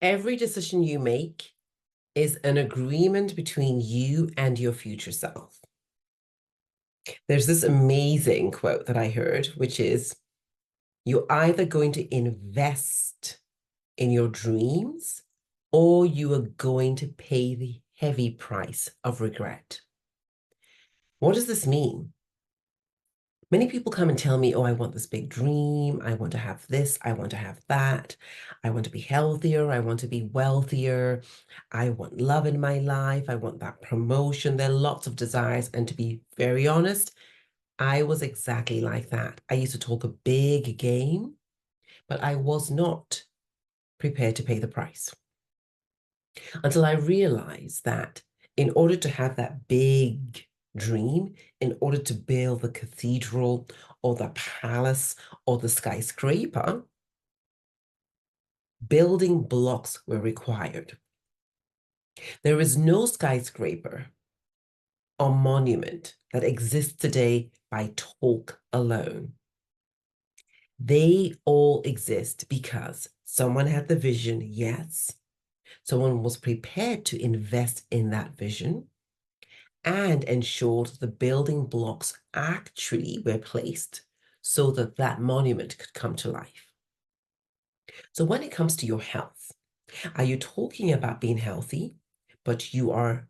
Every decision you make is an agreement between you and your future self. There's this amazing quote that I heard, which is, you're either going to invest in your dreams or you are going to pay the heavy price of regret. What does this mean? Many people come and tell me, oh, I want this big dream. I want to have this. I want to have that. I want to be healthier. I want to be wealthier. I want love in my life. I want that promotion. There are lots of desires. And to be very honest, I was exactly like that. I used to talk a big game, but I was not prepared to pay the price until I realized that in order to have that big dream, in order to build the cathedral or the palace or the skyscraper, building blocks were required. There is no skyscraper or monument that exists today by talk alone. They all exist because someone had the vision, yes. Someone was prepared to invest in that vision and ensured the building blocks actually were placed so that that monument could come to life. So when it comes to your health, are you talking about being healthy, but you are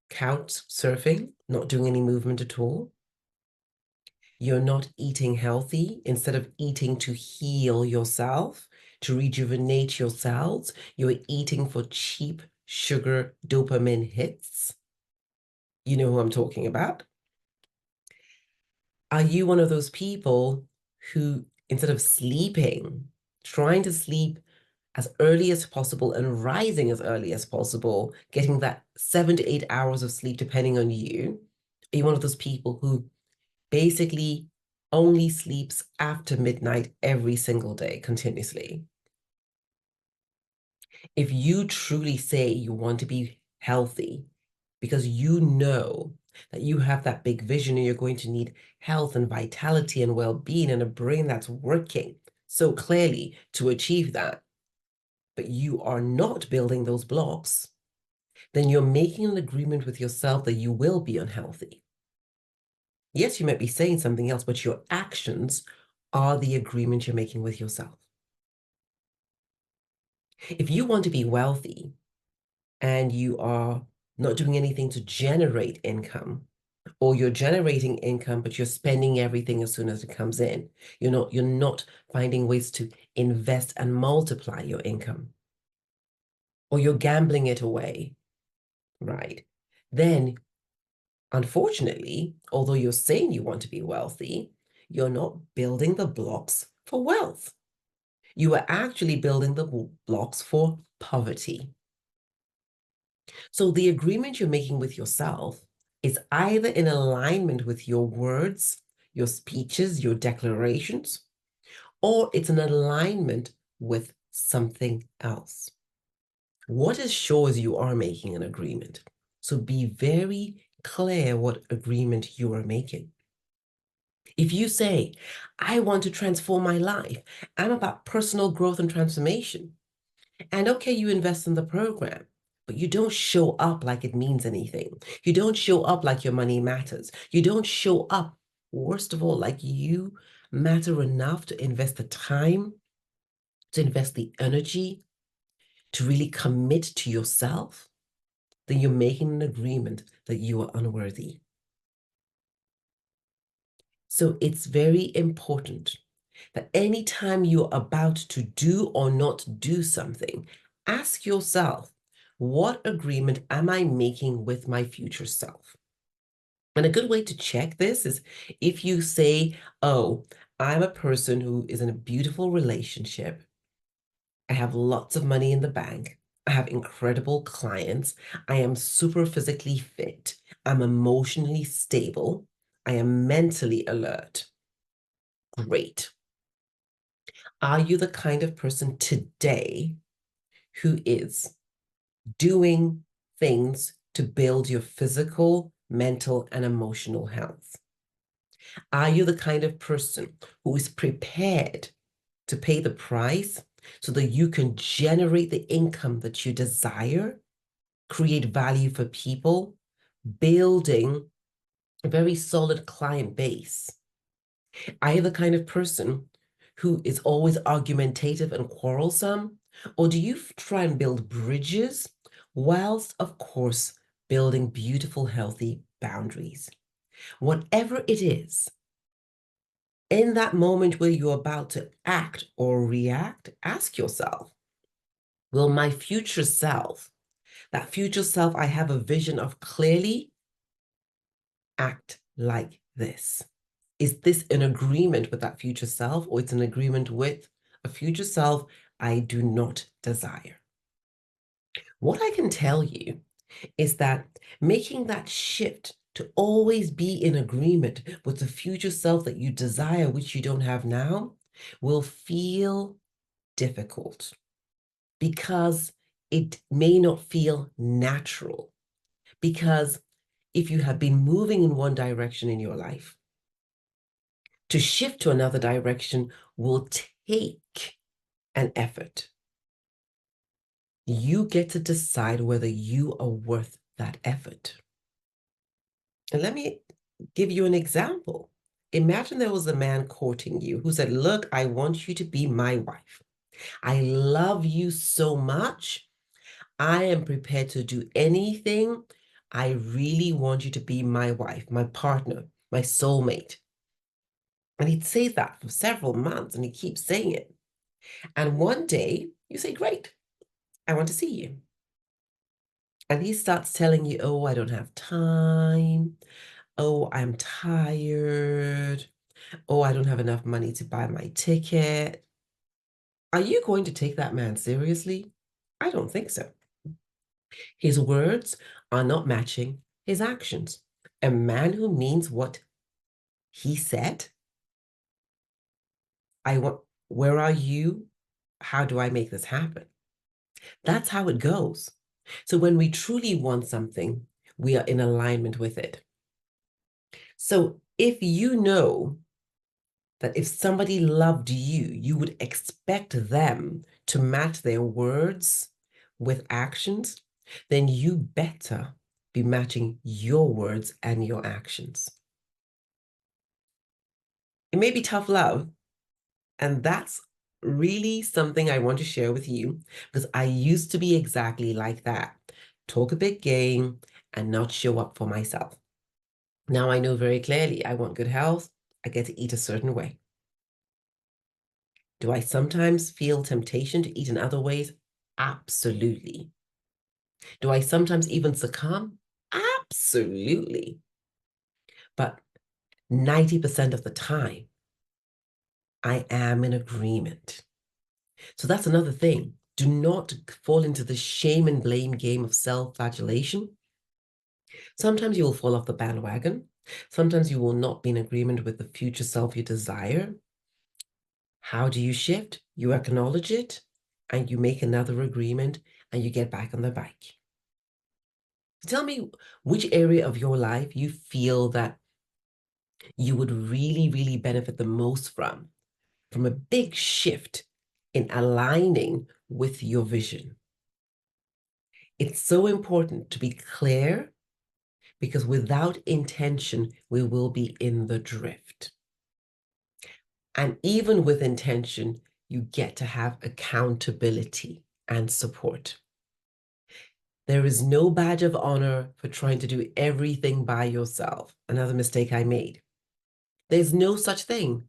couch surfing, not doing any movement at all? You're not eating healthy. Instead of eating to heal yourself, to rejuvenate your cells, you're eating for cheap sugar dopamine hits. You know who I'm talking about. Are you one of those people who, instead of sleeping, trying to sleep as early as possible and rising as early as possible, getting that 7 to 8 hours of sleep, depending on you, are you one of those people who basically only sleeps after midnight every single day continuously? If you truly say you want to be healthy because you know that you have that big vision and you're going to need health and vitality and well-being and a brain that's working so clearly to achieve that, but you are not building those blocks, then you're making an agreement with yourself that you will be unhealthy. Yes, you might be saying something else, but your actions are the agreement you're making with yourself. If you want to be wealthy and you are not doing anything to generate income, or you're generating income, but you're spending everything as soon as it comes in, you're not finding ways to invest and multiply your income, or you're gambling it away, right? Then, unfortunately, although you're saying you want to be wealthy, you're not building the blocks for wealth. You are actually building the blocks for poverty. So the agreement you're making with yourself is either in alignment with your words, your speeches, your declarations, or it's an alignment with something else. What assures you are making an agreement? So be very clear what agreement you are making. If you say, I want to transform my life, I'm about personal growth and transformation, and okay, you invest in the program, but you don't show up like it means anything. You don't show up like your money matters. You don't show up, worst of all, like you matter enough to invest the time, to invest the energy, to really commit to yourself, then you're making an agreement that you are unworthy. So it's very important that anytime you're about to do or not do something, ask yourself, what agreement am I making with my future self? And a good way to check this is if you say, oh, I'm a person who is in a beautiful relationship. I have lots of money in the bank. I have incredible clients. I am super physically fit. I'm emotionally stable. I am mentally alert. Great. Are you the kind of person today who is doing things to build your physical, mental, and emotional health? Are you the kind of person who is prepared to pay the price so that you can generate the income that you desire, create value for people, building a very solid client base. Are you the kind of person who is always argumentative and quarrelsome? Or do you try and build bridges whilst, of course, building beautiful, healthy boundaries? Whatever it is, in that moment where you're about to act or react, ask yourself, will my future self, that future self I have a vision of clearly, act like this? Is this an agreement with that future self, or it's an agreement with a future self I do not desire? What I can tell you is that making that shift to always be in agreement with the future self that you desire, which you don't have now, will feel difficult because it may not feel natural. Because if you have been moving in one direction in your life, to shift to another direction will take an effort. You get to decide whether you are worth that effort. And let me give you an example. Imagine there was a man courting you who said, look, I want you to be my wife. I love you so much. I am prepared to do anything. I really want you to be my wife, my partner, my soulmate. And he'd say that for several months and he keeps saying it. And one day you say, great, I want to see you. And he starts telling you, oh, I don't have time. Oh, I'm tired. Oh, I don't have enough money to buy my ticket. Are you going to take that man seriously? I don't think so. His words are not matching his actions. A man who means what he said, where are you? How do I make this happen? That's how it goes. So when we truly want something, we are in alignment with it. So if you know that if somebody loved you, you would expect them to match their words with actions, then you better be matching your words and your actions. It may be tough love, and that's really something I want to share with you because I used to be exactly like that. Talk a big game and not show up for myself. Now I know very clearly I want good health. I get to eat a certain way. Do I sometimes feel temptation to eat in other ways? Absolutely. Do I sometimes even succumb? Absolutely. But 90% of the time, I am in agreement. So that's another thing. Do not fall into the shame and blame game of self-flagellation. Sometimes you will fall off the bandwagon. Sometimes you will not be in agreement with the future self you desire. How do you shift? You acknowledge it and you make another agreement and you get back on the bike. Tell me which area of your life you feel that you would really, really benefit the most from a big shift in aligning with your vision. It's so important to be clear because without intention, we will be in the drift. And even with intention, you get to have accountability and support. There is no badge of honor for trying to do everything by yourself. Another mistake I made. There's no such thing.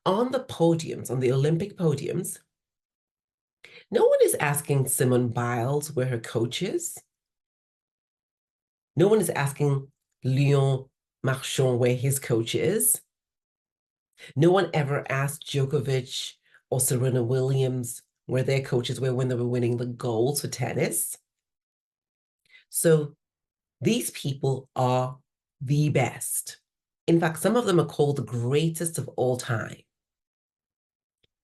On the podiums, on the Olympic podiums, no one is asking Simone Biles where her coach is. No one is asking Leon Marchand where his coach is. No one ever asked Djokovic or Serena Williams where their coaches were when they were winning the golds for tennis. So these people are the best. In fact, some of them are called the greatest of all time.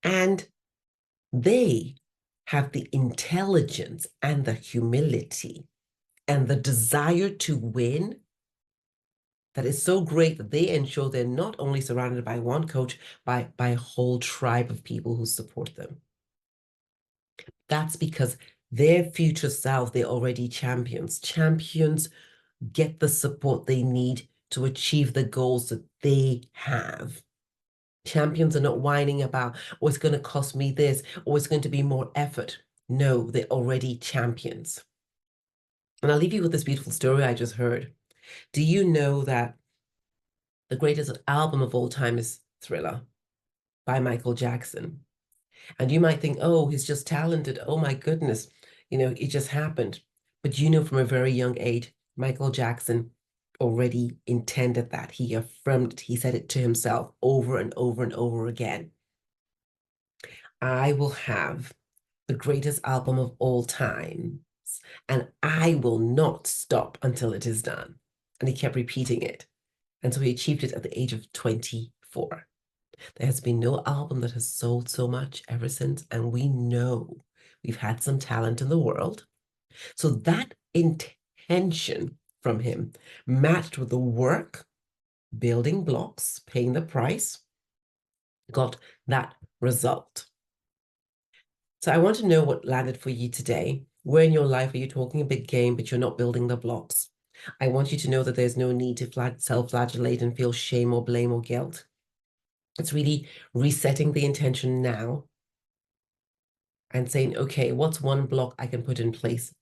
And they have the intelligence and the humility and the desire to win that is so great that they ensure they're not only surrounded by one coach, by a whole tribe of people who support them. That's because their future self, they're already champions. Champions get the support they need to achieve the goals that they have. Champions are not whining about, oh, it's going to cost me this, or it's going to be more effort. No, they're already champions. And I'll leave you with this beautiful story I just heard. Do you know that the greatest album of all time is Thriller by Michael Jackson? And you might think, oh, he's just talented. Oh my goodness, it just happened. But from a very young age, Michael Jackson already intended that. He affirmed it. He said it to himself over and over and over again. I will have the greatest album of all time, and I will not stop until it is done. And he kept repeating it. And so he achieved it at the age of 24. There has been no album that has sold so much ever since, and we know we've had some talent in the world. So that intention from him matched with the work, building blocks, paying the price, got that result. So I want to know what landed for you today. Where in your life are you talking a big game, but you're not building the blocks? I want you to know that there's no need to self-flagellate and feel shame or blame or guilt. It's really resetting the intention now and saying, okay, what's one block I can put in place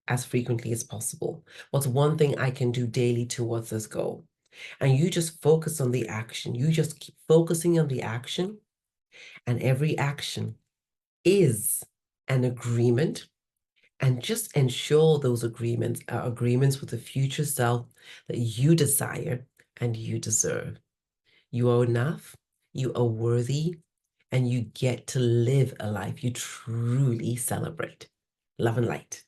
as frequently as possible? What's one thing I can do daily towards this goal? And you just focus on the action. You just keep focusing on the action, and every action is an agreement. And just ensure those agreements are agreements with the future self that you desire and you deserve. You are enough, you are worthy, and you get to live a life you truly celebrate. Love and light.